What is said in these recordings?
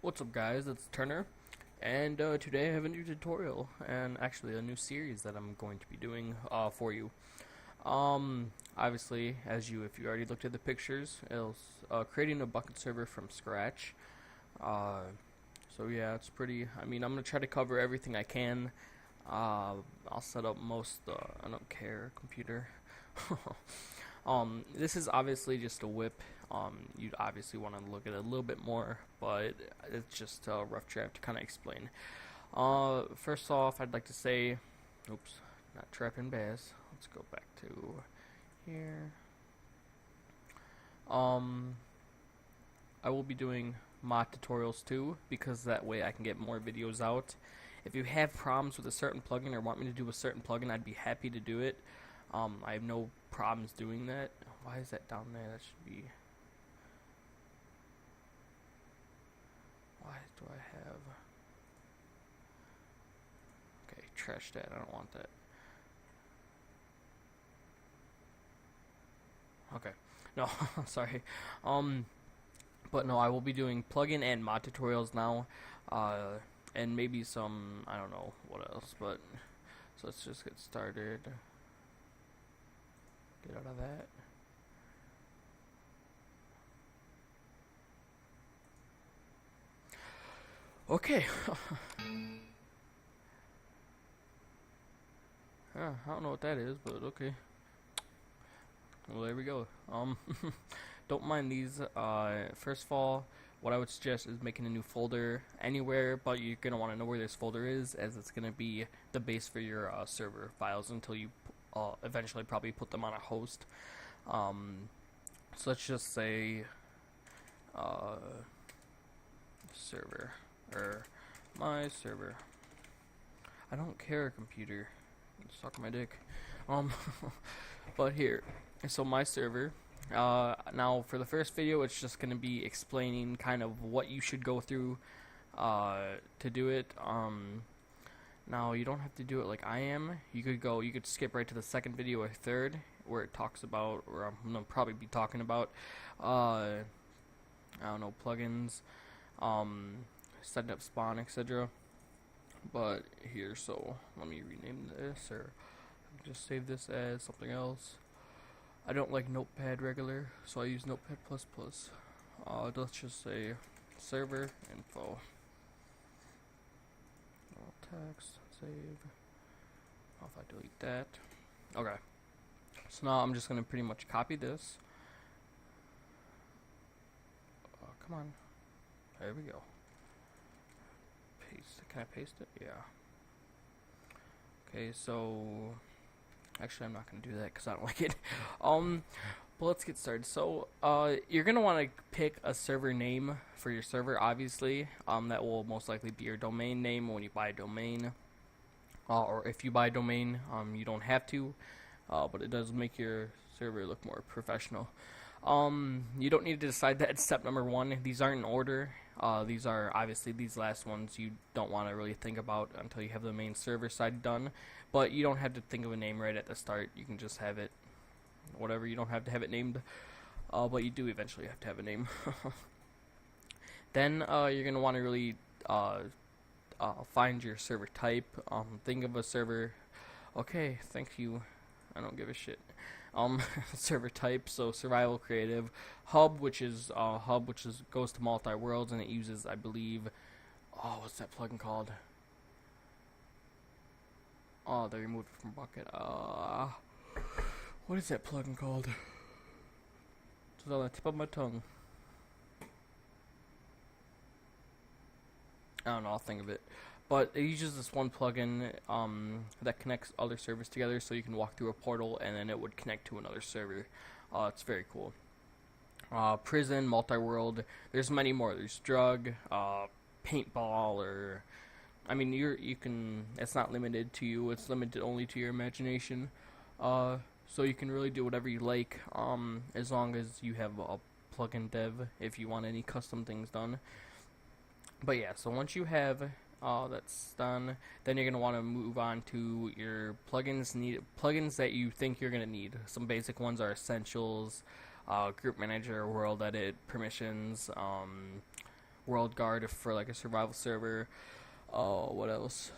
What's up guys, it's Turner, and today I have a new tutorial, and actually a new series that I'm going to be doing for you. Obviously, if you already looked at the pictures, it's creating a Bukkit server from scratch. Uh, so yeah, it's pretty, I'm going to try to cover everything I can. I'll set up I don't care, computer. This is obviously just a whip. You'd obviously want to look at it a little bit more, but it's just a rough draft to kind of explain. First off, I'd like to say, oops, not trapping bass. Let's go back to here. I will be doing mod tutorials too, because that way I can get more videos out. If you have problems with a certain plugin or want me to do a certain plugin, I'd be happy to do it. I have no problems doing that. Why is that down there? That should be... Why do I have... Okay, trash that. I don't want that. Okay. No, sorry. But no, I will be doing plugin and mod tutorials now. And maybe some, I don't know what else, but... So let's just get started. Get out of that. Okay. I don't know what that is, but okay. Well, there we go. Don't mind these. First of all, what I would suggest is making a new folder anywhere, but you're gonna want to know where this folder is, as it's gonna be the base for your server files until you eventually probably put them on a host. So let's just say server or my server. I don't care, computer. Suck my dick. But here, so my server. Now for the first video, it's just gonna be explaining kind of what you should go through to do it. Now you don't have to do it like I am. You could skip right to the second video or third, where it talks about, or I'm gonna probably be talking about, I don't know, plugins, setting up spawn, etc. But here, so let me rename this, or just save this as something else. I don't like Notepad regular, so I use Notepad++. Let's just say server info. Text, save. If I delete that. Okay. So now I'm just gonna pretty much copy this. Come on. There we go. Paste. Can I paste it? Yeah. Okay, so actually I'm not gonna do that because I don't like it. But let's get started. So you're gonna want to pick a server name for your server, obviously. That will most likely be your domain name when you buy a domain. Or if you buy a domain, you don't have to, but it does make your server look more professional. You don't need to decide that. It's step number 1. These aren't in order. These are obviously, these last ones you don't want to really think about until you have the main server side done. But you don't have to think of a name right at the start. You can just have it whatever. You don't have to have it named, but you do eventually have to have a name. Then you're gonna want to really find your server type. Think of a server. Okay, thank you. I don't give a shit. Server type, so survival, creative, hub, which goes to multi worlds, and it uses, I believe, what's that plugin called? Oh, they removed it from Bukkit. What is that plugin called? It's on the tip of my tongue. I don't know, I'll think of it. But it uses this one plugin that connects other servers together, so you can walk through a portal and then it would connect to another server. It's very cool. Prison, multi-world, there's many more. There's drug, paintball, or... I mean, you can... It's not limited to you, it's limited only to your imagination. So you can really do whatever you like, as long as you have a plugin dev if you want any custom things done. But yeah, so once you have that's done, then you're going to want to move on to your plugins that you think you're going to need. Some basic ones are essentials, group manager, world edit, permissions, World Guard for like a survival server. What else?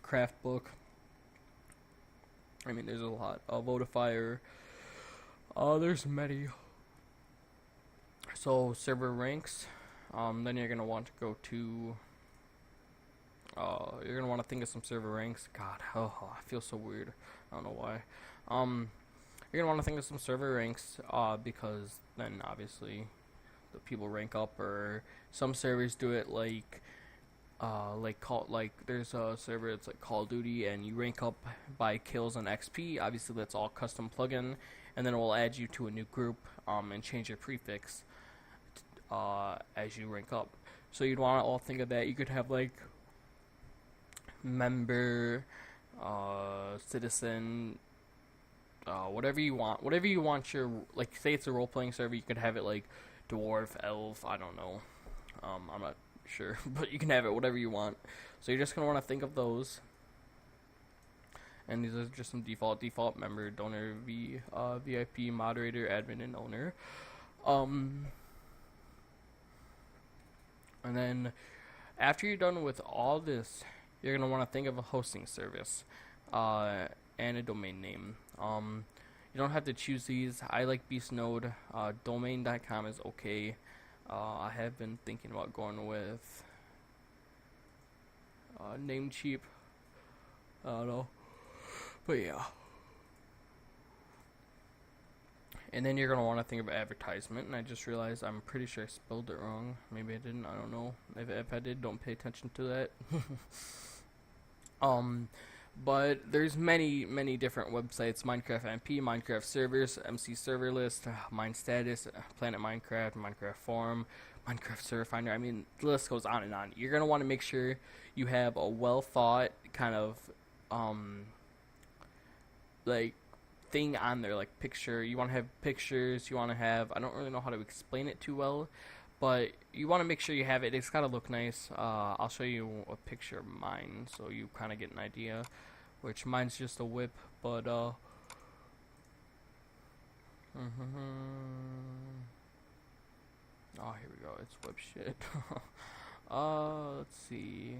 Craft book. I mean, there's a lot. Votifier. There's many. So server ranks. Then you're gonna want to go to. You're gonna want to think of some server ranks. God, I feel so weird. I don't know why. You're gonna want to think of some server ranks. Because then obviously, the people rank up, or some servers do it like there's a server it's like Call of Duty, and you rank up by kills and XP. Obviously, that's all custom plugin, and then it will add you to a new group and change your prefix as you rank up. So you'd want to all think of that. You could have like member, citizen, whatever you want. Whatever you want your, like, say it's a role playing server, you could have it like dwarf, elf. I don't know. I'm not sure, but you can have it whatever you want. So you're just gonna want to think of those. And these are just some default member, donor, VIP, moderator, admin, and owner. And then after you're done with all this, you're gonna want to think of a hosting service, and a domain name. You don't have to choose these. I like BeastNode. Domain.com is okay. I have been thinking about going with Namecheap. I don't know, but yeah. And then you're gonna want to think of advertisement. And I just realized I'm pretty sure I spelled it wrong. Maybe I didn't. I don't know. If I did, don't pay attention to that. But there's many different websites: Minecraft MP, Minecraft servers, MC server list, mine status, Planet Minecraft, Minecraft forum, Minecraft server finder. I mean, the list goes on and on. You're gonna want to make sure you have a well thought kind of like thing on there, like picture. You want to have pictures. You want to have. I don't really know how to explain it too well, but you want to make sure you have it. It's got to look nice. I'll show you a picture of mine so you kind of get an idea. Which mine's just a whip, but oh, here we go. It's whip shit. Let's see.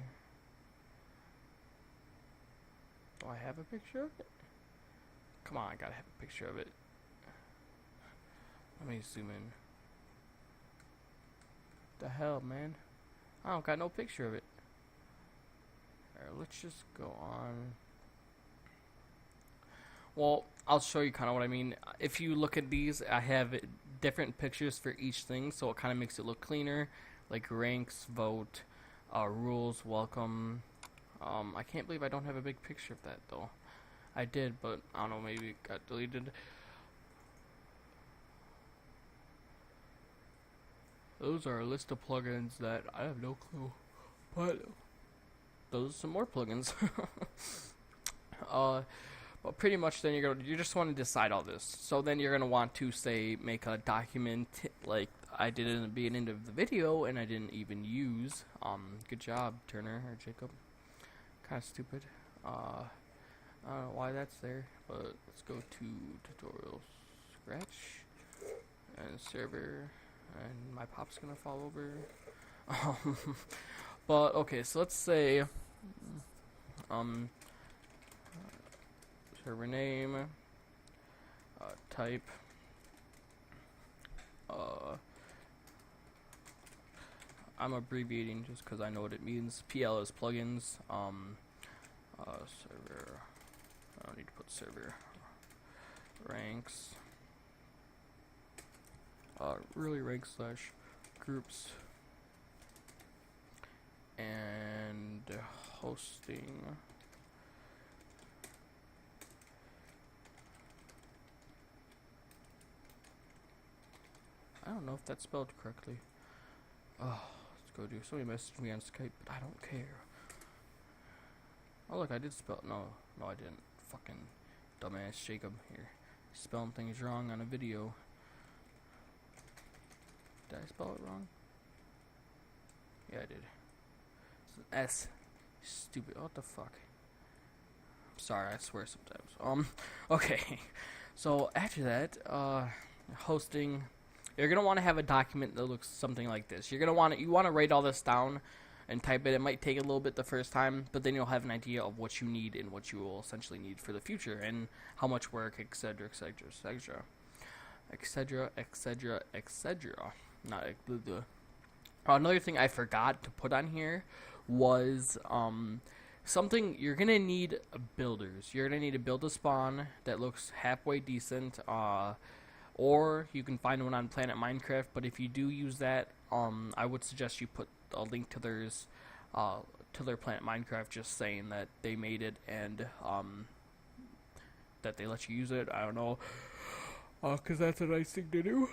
Do I have a picture of it? Come on, I gotta have a picture of it. Let me zoom in. The hell, man? I don't got no picture of it. Alright, let's just go on. Well, I'll show you kind of what I mean. If you look at these, I have different pictures for each thing, so it kind of makes it look cleaner. Like ranks, vote, rules, welcome. I can't believe I don't have a big picture of that, though. I did, but I don't know, maybe it got deleted. Those are a list of plugins that I have no clue. But those are some more plugins. But pretty much then you just want to decide all this. So then you're gonna want to say make a document like I did in the beginning of the video and I didn't even use. Good job, Turner or Jacob. Kind of stupid. I don't know why that's there, but let's go to tutorial scratch and server, and my pop's gonna fall over. But okay, so let's say server name, type, I'm abbreviating just because I know what it means. PL is plugins. Server. I don't need to put server ranks. Really rank slash groups and hosting. I don't know if that's spelled correctly. Oh, let's go do. Somebody messaged me on Skype, but I don't care. Oh look, I did spell. No, I didn't. Fucking dumbass Jacob here, spelling things wrong on a video. Did I spell it wrong? Yeah, I did. It's an S. Stupid. What the fuck? I'm sorry, I swear sometimes. Okay. So after that, hosting. you're gonna want to have a document that looks something like this. You're gonna want to write all this down and type it. It might take a little bit the first time, but then you'll have an idea of what you need and what you will essentially need for the future and how much work, etc., etc., etc., etc., etc., etc. Not the. Another thing I forgot to put on here was something you're gonna need builders. You're gonna need to build a spawn that looks halfway decent. Or you can find one on Planet Minecraft. But if you do use that, I would suggest you put a link to theirs, to their Planet Minecraft, just saying that they made it and that they let you use it. I don't know, cause that's a nice thing to do.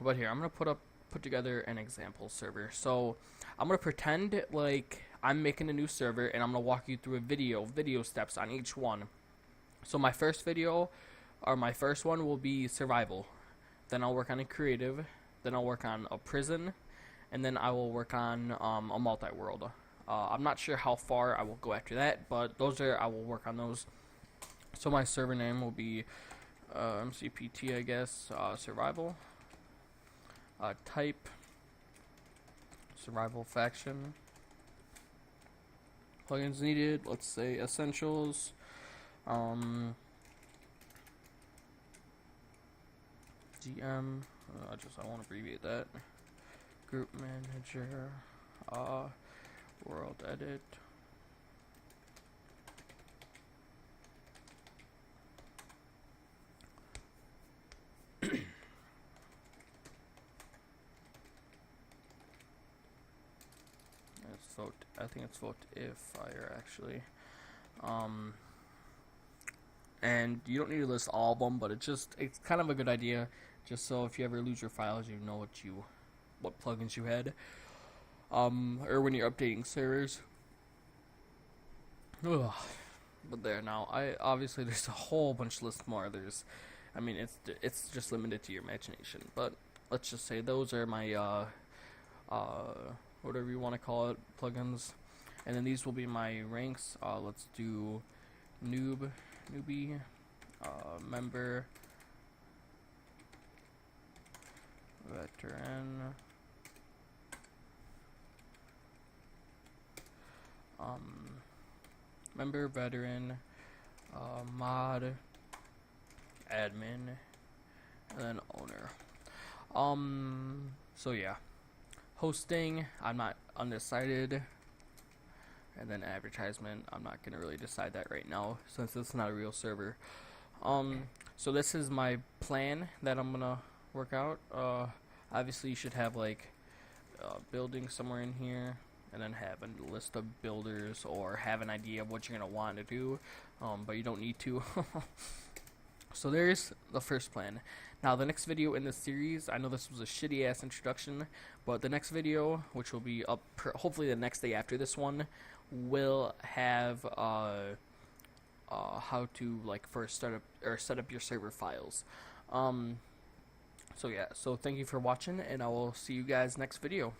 But here, I'm gonna put together an example server. So I'm gonna pretend like I'm making a new server, and I'm gonna walk you through a video steps on each one. So my first video, or my first one, will be survival. Then I'll work on a creative. Then I'll work on a prison, and then I will work on a multi-world. I'm not sure how far I will go after that, but I will work on those. So my server name will be MCPT, I guess, survival. Type survival faction. Plugins needed. Let's say essentials. GM. I won't abbreviate that. Group manager. World edit. I think it's vote if fire actually. And you don't need to list all of them, but it's kind of a good idea, just so if you ever lose your files, you know what plugins you had, or when you're updating servers. Ugh. But there now, obviously there's a whole bunch list more. It's just limited to your imagination. But let's just say those are my whatever you want to call it, plugins, and then these will be my ranks. Let's do newbie, member, veteran, member, veteran, mod, admin, and then owner. So yeah. Hosting, I'm not undecided. And then advertisement, I'm not going to really decide that right now, since it's not a real server. So this is my plan that I'm going to work out. Obviously you should have like building somewhere in here, and then have a list of builders, or have an idea of what you're going to want to do, but you don't need to. So there's the first plan. Now the next video in this series, I know this was a shitty ass introduction, but the next video, which will be up hopefully the next day after this one, will have how to like first set up your server files. So yeah, so thank you for watching, and I will see you guys next video.